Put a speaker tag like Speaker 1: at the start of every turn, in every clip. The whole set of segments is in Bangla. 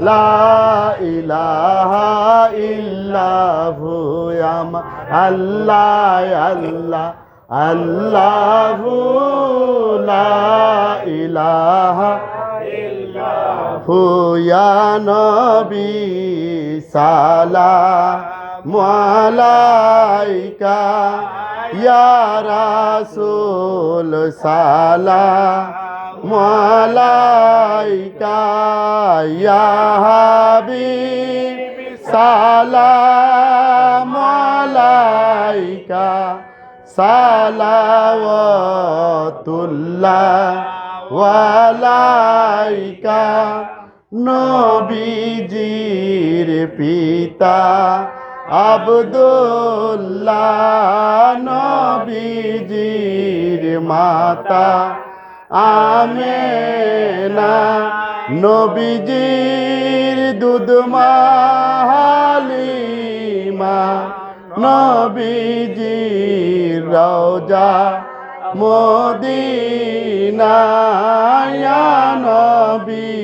Speaker 1: লা ইলাহা ইল্লাহু আল্লাহ আল্লাহ আল্লাহু লা ইলাহা ইল্লাহু ইয়া নবী সালামু আলাইকা ইয়া রাসূল সালামু আলাইকা ইয়া হাবিব সালামু আলাইকা সালাওয়াতুল্লাহ ওয়ালাইকা নবীজির পিতা আব্দুল্লাহ নবীজির মাতা আমেনা নবীজির দুধমা হালিমা নবীজির রওজা মদিনা ইয়া নবী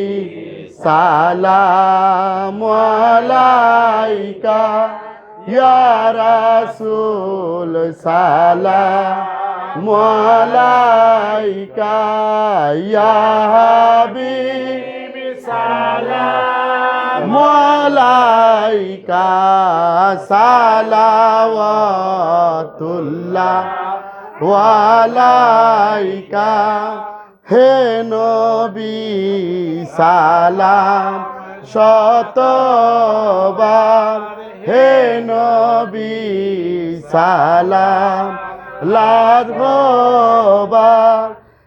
Speaker 1: সালামু আলাইকা ইয়া রাসূল সালামু আলাইকা ইয়া হাবিব সালামু আলাইকা সালাওয়াতুল্লাহ ওয়ালাইকা হে নবী সালাম শতবার হে নবী সালাম লাখবার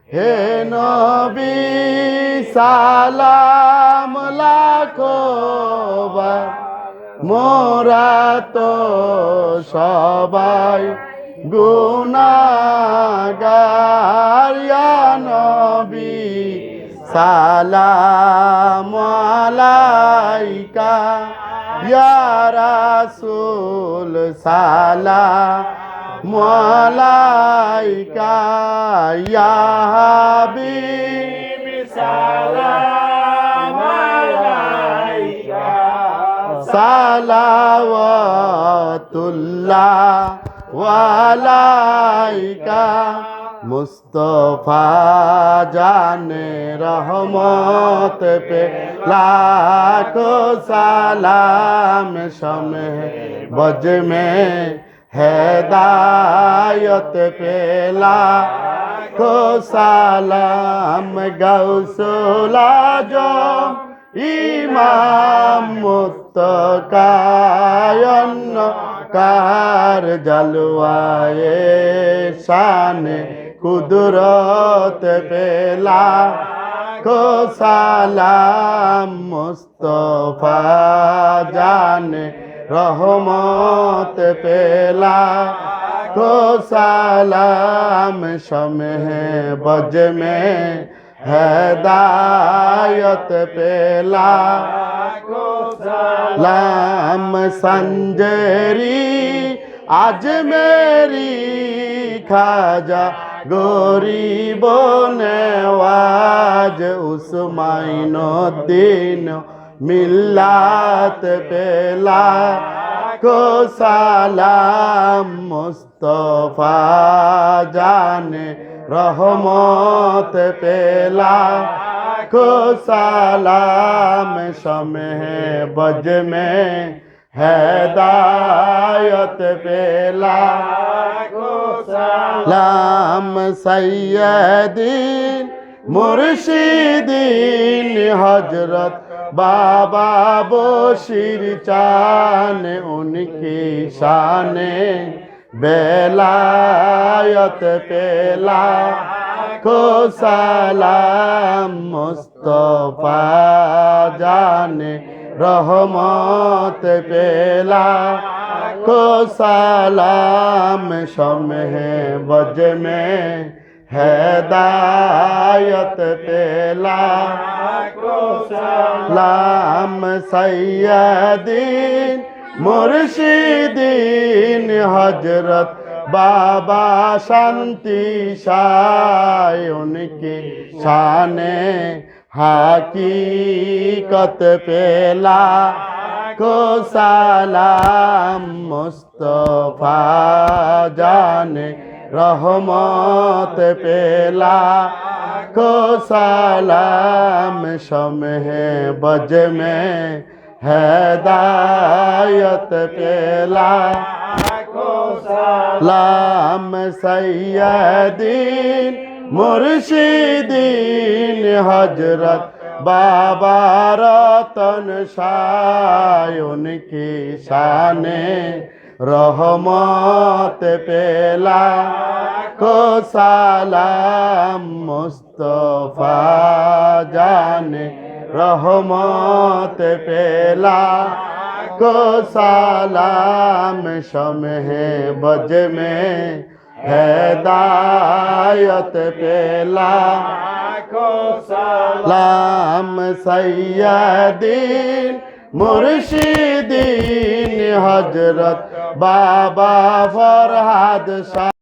Speaker 1: হে নবী সালাম লাখবার মোরা তো সবাই গুনাহগার ইয়া নবী সালামু আলাইকা ইয়া রাসূল সালামু আলাইকা ইয়া হাবিব সালামু আলাইকা সালাওয়াতুল্লাহ ওয়ালাইকা মুস্তফা জানে রহমত পে লাখো সালাম শমে বজ में হেদায়ত পে লাখো সালাম গৌসুল আজম ইমাম মুত্তাকায়ন কার জলওয়ায়ে শানে কুদরত পেলা কো সালাম মুস্তফা জানে রহমত পেলা কো সালাম শমে বজ में হেদায়ত পেলা লাম সঞ্জরি আজ মেরি খাজা গরিব নেওয়াজ উসমাইনুদ্দিন মিল্লাত পেলা কো সালাম মুস্তফা জানে রহমত পেলা को सालाम शमे बज में हेदायत पेला को सालाम सैयदीन मुर्शिदीन हजरत बाबा बशीर चान उनकी शाने बेलायत पेला को सालाम मुस्तफा जाने रहमत पेला को सालाम शमे बज में हेदायत पेला को सालाम सैयदीन मुर्शिदीन हजरत बाबा शांति शाय उनकी शाने হাকিকত পেলা को সালাম মুস্তফা জানে रहमत पेला को सलाम शम्हे बज में हिदायत पेला को सलाम सैयदीन मुर्शिदीन हजरत बाबा रतन शाह उनकी शाने रहमत पेला को सलाम मुस्तफा जाने रहमत पेला को सलाम शम्हे बज में हिदायत पेला को सलाम सैयदीन मुर्शिदीन हजरत बाबा फरहाद शाह।